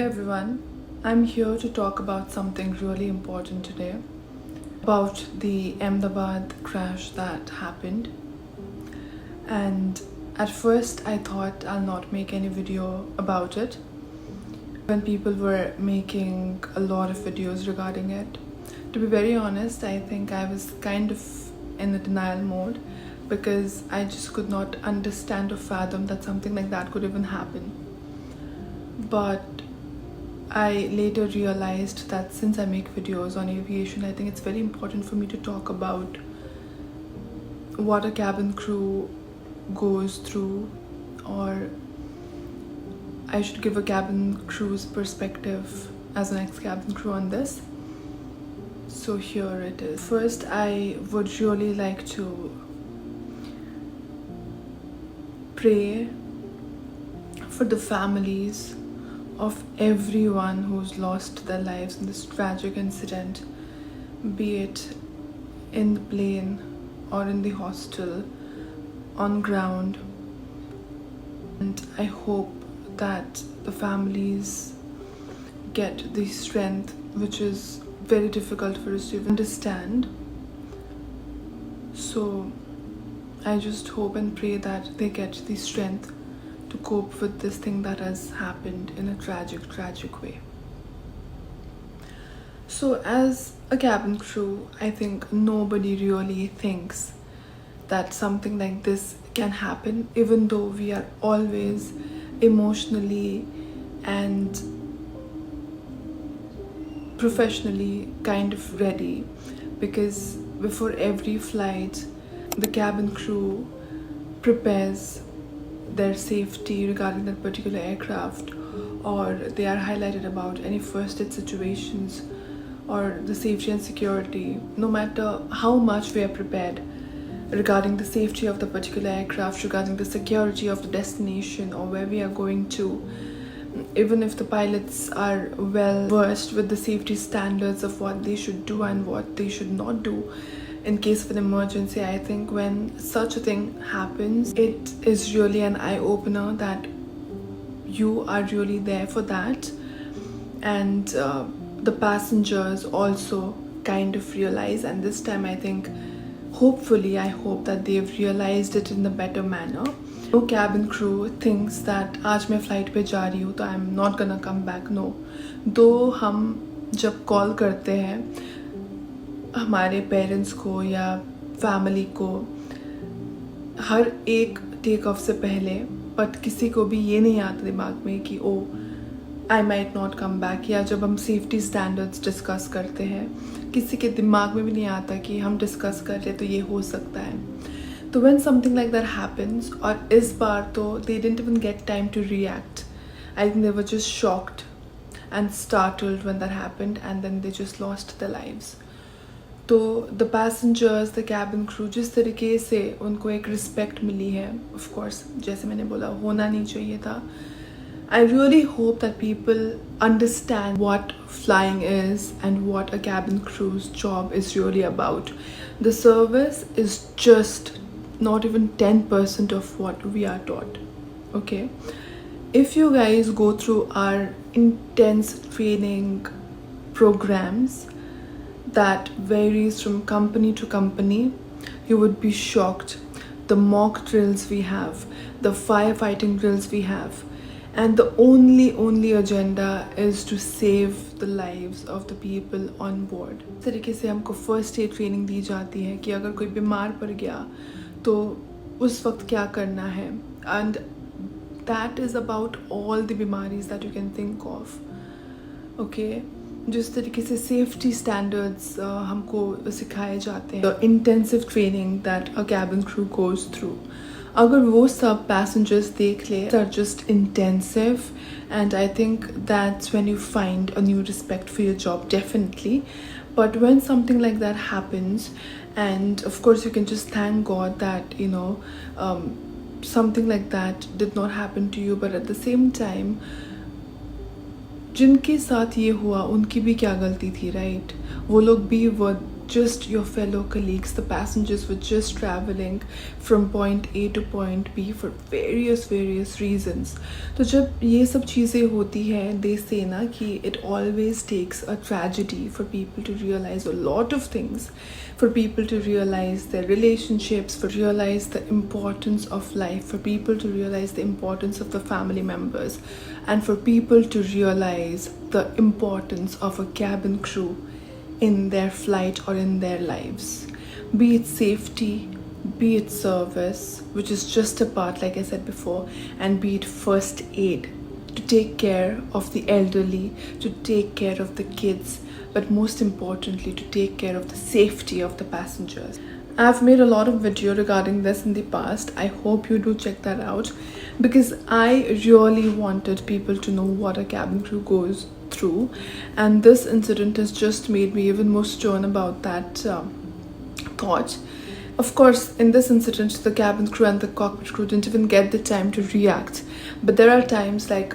Hey everyone, I'm here to talk about something really important today about the Ahmedabad crash that happened. And at first, I thought I'll not make any video about it when people were making a lot of videos regarding it. To be very honest, I think I was kind of in a denial mode because I just could not understand or fathom that something like that could even happen. But I later realized that since I make videos on aviation, I think it's very important for me to talk about what a cabin crew goes through, or I should give a cabin crew's perspective as an ex-cabin crew on this. So here it is. First, I would really like to pray for the families of everyone who's lost their lives in this tragic incident, be it in the plane or in the hostel, on ground. And I hope that the families get the strength, which is very difficult for us to understand. So I just hope and pray that they get the strength to cope with this thing that has happened in a tragic way. So as a cabin crew, I think nobody really thinks that something like this can happen, even though we are always emotionally and professionally kind of ready, because before every flight the cabin crew prepares their safety regarding that particular aircraft, or they are highlighted about any first aid situations or the safety and security. No matter how much we are prepared regarding the safety of the particular aircraft, regarding the security of the destination or where we are going to, even if the pilots are well versed with the safety standards of what they should do and what they should not do in case of an emergency, I think when such a thing happens, it is really an eye-opener that you are really there for that. And the passengers also kind of realize, and this time I think hopefully I hope that they've realized it in a better manner. No cabin crew thinks that आज मैं flight पे जा रही हूँ तो I'm not gonna come back. No. दो हम जब call करते हैं हमारे पेरेंट्स को या फैमिली को हर एक टेक ऑफ से पहले, बट किसी को भी ये नहीं आता दिमाग में कि oh I might not come back, या जब हम सेफ्टी स्टैंडर्ड्स डिस्कस करते हैं किसी के दिमाग में भी नहीं आता कि हम डिस्कस कर रहे तो ये हो सकता है. तो when something like that happens, और इस बार तो they didn't even get time to react. I think they were just shocked and startled when that happened and then they just lost their lives. तो the passengers, the cabin crew, जिस तरीके से उनको एक रिस्पेक्ट मिली है, of course जैसे मैंने बोला होना नहीं चाहिए था. I really hope that people understand what flying is and what a cabin crew's job is really about. The service is just not even 10% of what we are taught. Okay? If you guys go through our intense training programs that varies from company to company, you would be shocked. The mock drills we have, the firefighting drills we have, and the only agenda is to save the lives of the people on board. इस तरीके से हमको first aid training दी जाती है कि अगर कोई बीमार पड़ गया तो उस वक्त क्या करना है, and that is about all the बीमारीज that you can think of. Okay? जिस तरीके से सेफ्टी स्टैंडर्ड्स हमको सिखाए जाते हैं, the intensive training that a cabin crew goes through, अगर वो सब पैसेंजर्स देख ले, are just intensive. And I think that's when you find a new respect for your job, definitely. But when something like that happens, and of course you can just thank God that something like that did not happen to you, but at the same time जिनके साथ ये हुआ उनकी भी क्या गलती थी, right? वो लोग भी were just your fellow colleagues. The passengers were just traveling from point A to point B for various reasons. तो जब ये सब चीज़ें होती हैं, they say ना कि it always takes a tragedy for people to realize a lot of things, for people to realize their relationships, for realize the importance of life, for people to realize the importance of the family members, and for people to realize the importance of a cabin crew in their flight or in their lives. Be it safety, be it service, which is just a part, like I said before, and be it first aid, to take care of the elderly, to take care of the kids, but most importantly, to take care of the safety of the passengers. I've made a lot of video regarding this in the past. I hope you do check that out, because I really wanted people to know what a cabin crew goes through, and this incident has just made me even more stern about that thought. Of course, in this incident, the cabin crew and the cockpit crew didn't even get the time to react, but there are times like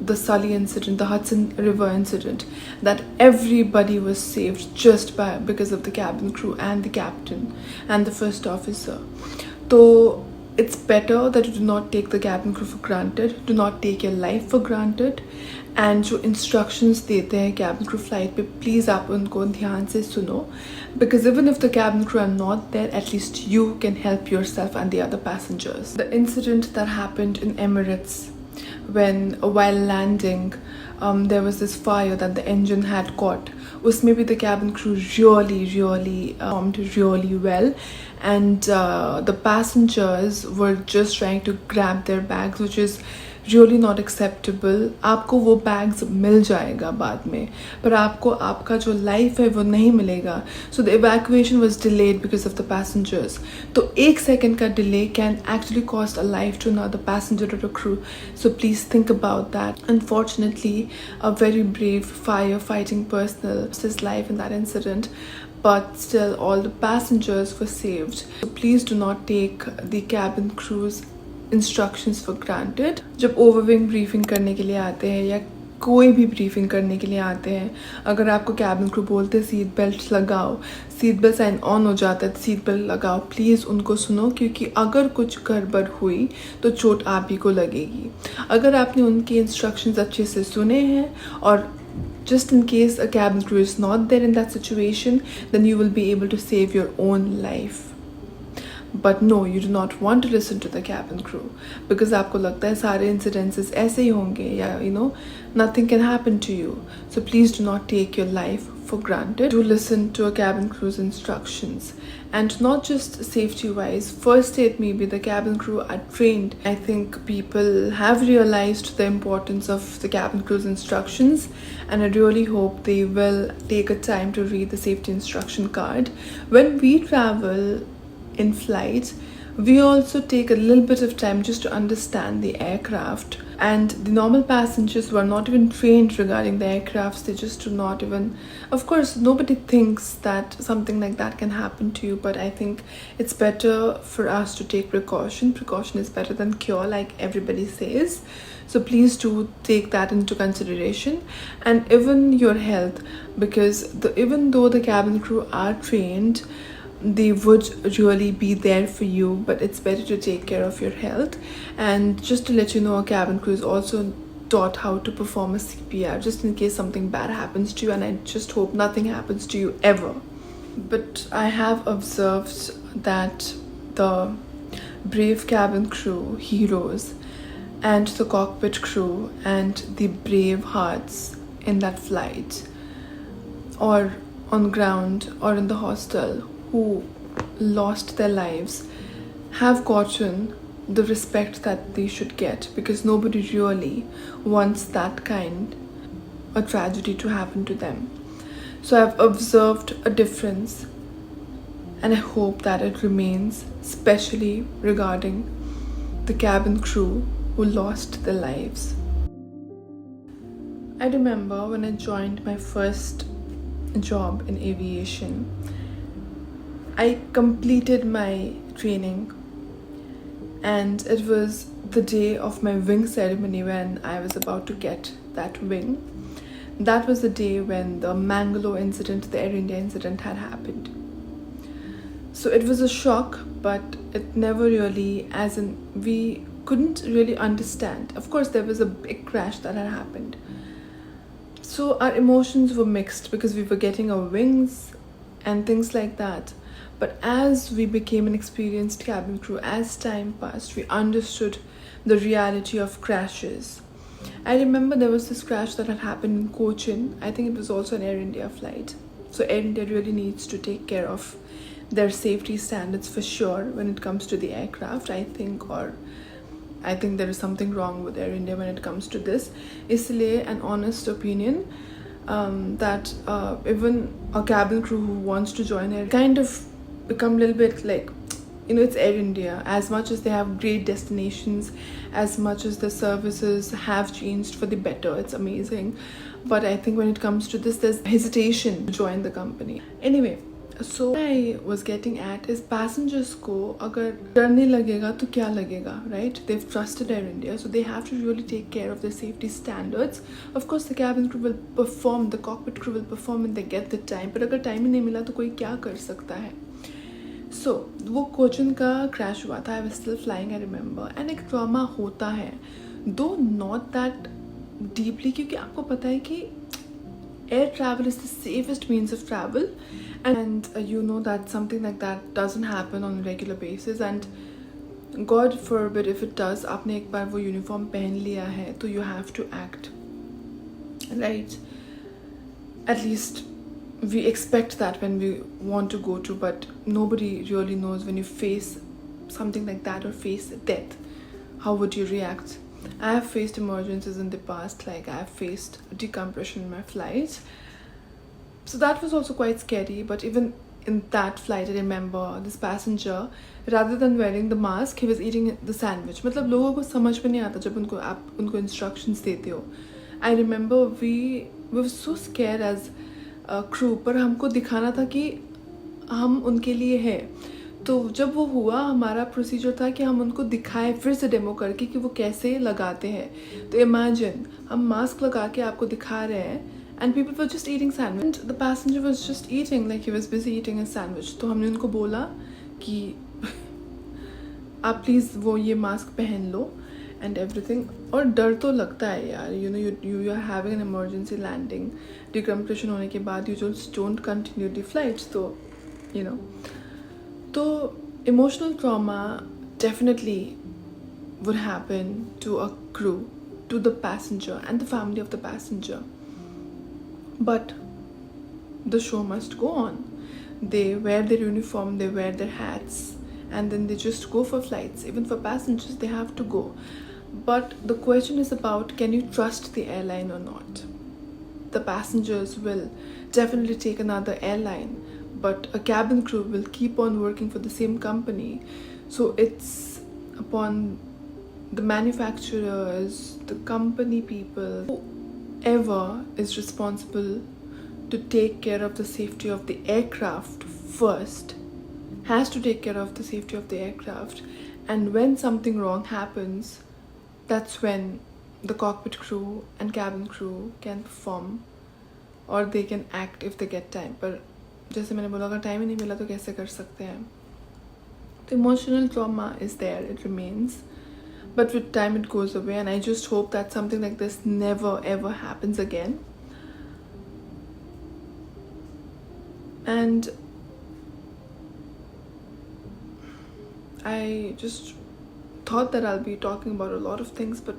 the Sully incident, the Hudson River incident, that everybody was saved just because of the cabin crew and the captain and the first officer. So it's better that you do not take the cabin crew for granted, do not take your life for granted, and जो instructions देते हैं cabin crew flight पे, please आप उनको ध्यान से सुनो, because even if the cabin crew are not there, at least you can help yourself and the other passengers. The incident that happened in Emirates, when while landing there was this fire that the engine had caught, उसमें भी the cabin crew really performed really well, and the passengers were just trying to grab their bags, which is really not acceptable. आपको वो bags मिल जाएगा बाद में, पर आपको आपका जो life है वो नहीं मिलेगा. So the evacuation was delayed because of the passengers. तो 1 second का delay can actually cost a life to another passenger or a crew. So please think about that. Unfortunately, a very brave firefighting personnel lost his life in that incident, but still all the passengers were saved. So please do not take the cabin crew's instructions for granted. जब ओवरविंग briefing करने के लिए आते हैं या कोई भी briefing करने के लिए आते हैं, अगर आपको कैबिन क्रू बोलते हैं सीट बेल्ट लगाओ, सीट बेल्ट साइन ऑन हो जाता है तो सीट बेल्ट लगाओ, प्लीज़ उनको सुनो, क्योंकि अगर कुछ गड़बड़ हुई तो चोट आप ही को लगेगी. अगर आपने उनके इंस्ट्रक्शंस अच्छे से सुने हैं, और just in case a cabin crew is not there in that situation, then you will be able to save your own life. But no, you do not want to listen to the cabin crew, because आपको लगता है सारे incidences ऐसे ही होंगे, या nothing can happen to you. So please do not take your life for granted. Do listen to a cabin crew's instructions, and not just safety wise, first aid maybe the cabin crew are trained. I think people have realized the importance of the cabin crew's instructions, and I really hope they will take a time to read the safety instruction card. When we travel in flights, we also take a little bit of time just to understand the aircraft, and the normal passengers who are not even trained regarding the aircrafts, they just do not even, of course nobody thinks that something like that can happen to you, but I think it's better for us to take precaution. Precaution is better than cure, like everybody says. So please do take that into consideration, and even your health, because even though the cabin crew are trained, they would really be there for you, but it's better to take care of your health. And just to let you know, a cabin crew is also taught how to perform a CPR, just in case something bad happens to you, and I just hope nothing happens to you ever. But I have observed that the brave cabin crew heroes and the cockpit crew and the brave hearts in that flight, or on ground or in the hostel, who lost their lives, have gotten the respect that they should get, because nobody really wants that kind of tragedy to happen to them. So I've observed a difference, and I hope that it remains, especially regarding the cabin crew who lost their lives. I remember when I joined my first job in aviation, I completed my training, and it was the day of my wing ceremony when I was about to get that wing. That was the day when the Mangalore incident, the Air India incident, had happened. So it was a shock, but it never really, as in, we couldn't really understand. Of course, there was a big crash that had happened. So our emotions were mixed because we were getting our wings and things like that. But as we became an experienced cabin crew, as time passed, we understood the reality of crashes. I remember there was this crash that had happened in Cochin. I think it was also an Air India flight. So Air India really needs to take care of their safety standards for sure when it comes to the aircraft, I think, or I think there is something wrong with Air India when it comes to this. Isliye an honest opinion that even a cabin crew who wants to join Air kind of become a little bit like, it's Air India. As much as they have great destinations, as much as the services have changed for the better, it's amazing. But I think when it comes to this, there's hesitation to join the company. Anyway, so what I was getting at is passengers को अगर डर नहीं लगेगा तो क्या लगेगा, right? They've trusted Air India, so they have to really take care of their safety standards. Of course, the cabin crew will perform, the cockpit crew will perform when they get the time. पर अगर time ही नहीं मिला तो कोई क्या कर सकता है? So वो कोचिन का crash हुआ था. I was still flying, I remember, and एक trauma होता है, though not that deeply, क्योंकि आपको पता है कि air travel is the safest means of travel, and you know that something like that doesn't happen on a regular basis, and God forbid if it does, आपने एक बार वो uniform पहन लिया है तो you have to act, right? At least we expect that when we want to go to, but nobody really knows when you face something like that or face death, how would you react? I have faced emergencies in the past, like I have faced decompression in my flights, so that was also quite scary. But even in that flight, I remember this passenger, rather than wearing the mask, he was eating the sandwich. मतलब लोगों को समझ में नहीं आता जब आप उनको instructions देते हो. I remember we were so scared as a crew, पर हमको दिखाना था कि हम उनके लिए हैं. तो जब वो हुआ, हमारा प्रोसीजर था कि हम उनको दिखाएं फिर से डेमो करके कि वो कैसे लगाते हैं. तो इमेजिन हम मास्क लगा के आपको दिखा रहे हैं and people were just eating sandwich, and the passenger was just eating, like he was busy eating a sandwich. तो हमने उनको बोला कि आप प्लीज़ वो ये मास्क पहन लो and everything. और डर तो लगता है यार, you are having an emergency landing, decompression होने के बाद you just don't continue the flights. तो तो emotional trauma definitely would happen to a crew, to the passenger and the family of the passenger. But the show must go on. They wear their uniform, they wear their hats, and then they just go for flights. Even for passengers, they have to go. But the question is about, can you trust the airline or not? The passengers will definitely take another airline, but a cabin crew will keep on working for the same company. So it's upon the manufacturers, the company people, whoever is responsible to take care of the safety of the aircraft first, has to take care of the safety of the aircraft. And when something wrong happens, that's when the cockpit crew and cabin crew can perform, or they can act if they get time. पर जैसे मैंने बोला, अगर time ही नहीं मिला तो कैसे कर सकते हैं? The emotional trauma is there, it remains, but with time it goes away, and I just hope that something like this never ever happens again. And I just thought that I'll be talking about a lot of things, but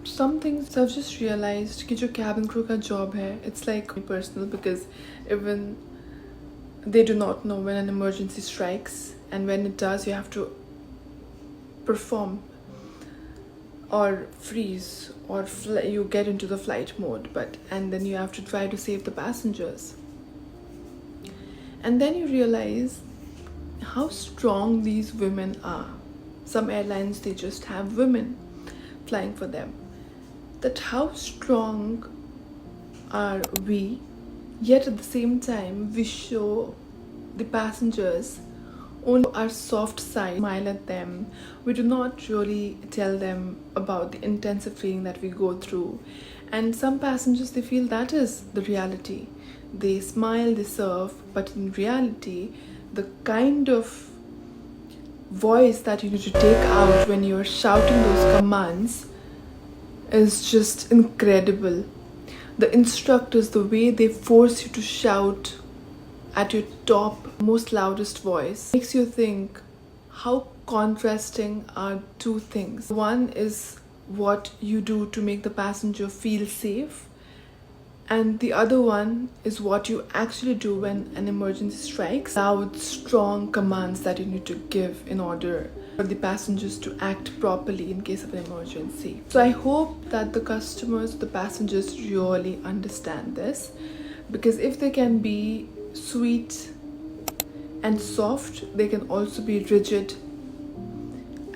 some things I've just realized कि जो cabin crew का job है, it's like personal, because even they do not know when an emergency strikes, and when it does, you have to perform or freeze, or you get into the flight mode, and then you have to try to save the passengers. And then you realize how strong these women are. Some airlines, they just have women flying for them. That how strong are we, yet at the same time we show the passengers only our soft side, smile at them. We do not really tell them about the intensive feeling that we go through. And some passengers, they feel that is the reality. They smile, they serve, but in reality, the kind of voice that you need to take out when you're shouting those commands is just incredible. The instructors, the way they force you to shout at your top, most loudest voice, makes you think how contrasting are two things. One is what you do to make the passenger feel safe, and the other one is what you actually do when an emergency strikes. Loud, strong commands that you need to give in order for the passengers to act properly in case of an emergency. So I hope that the customers, the passengers really understand this, because if they can be sweet and soft, they can also be rigid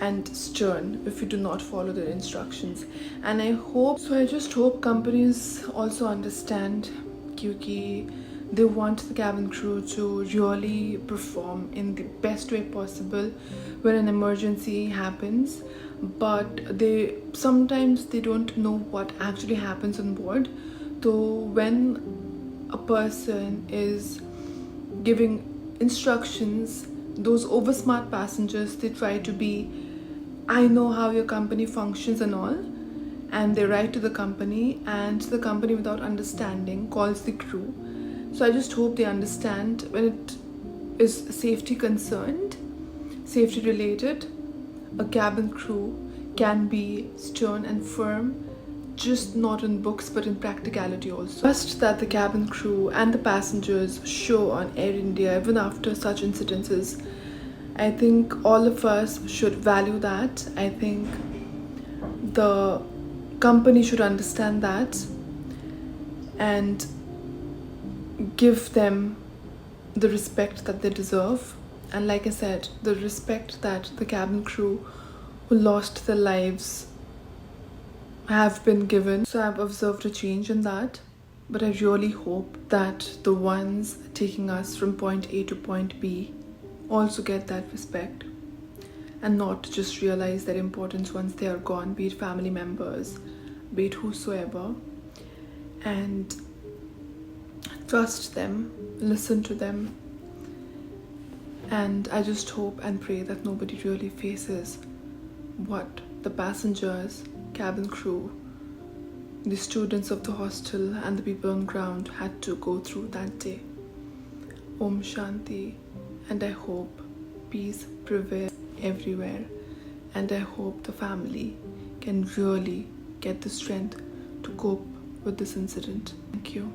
and stern if you do not follow their instructions. And I just hope companies also understand, because they want the cabin crew to really perform in the best way possible when an emergency happens, but they sometimes they don't know what actually happens on board. So when a person is giving instructions, those over smart passengers, they try to be, I know how your company functions and all, and they write to the company, and the company, without understanding, calls the crew. So I just hope they understand, when it is safety concerned, safety related, a cabin crew can be stern and firm, just not in books but in practicality also. Trust that the cabin crew and the passengers show on Air India even after such incidences. I think all of us should value that. I think the company should understand that and give them the respect that they deserve. And like I said, the respect that the cabin crew who lost their lives have been given. So I've observed a change in that, but I really hope that the ones taking us from point A to point B also get that respect and not just realize their importance once they are gone, be it family members, be it whosoever, and trust them, listen to them. And I just hope and pray that nobody really faces what the passengers, cabin crew, the students of the hostel and the people on ground had to go through that day. Om Shanti. And I hope peace prevails everywhere, and I hope the family can really get the strength to cope with this incident. Thank you.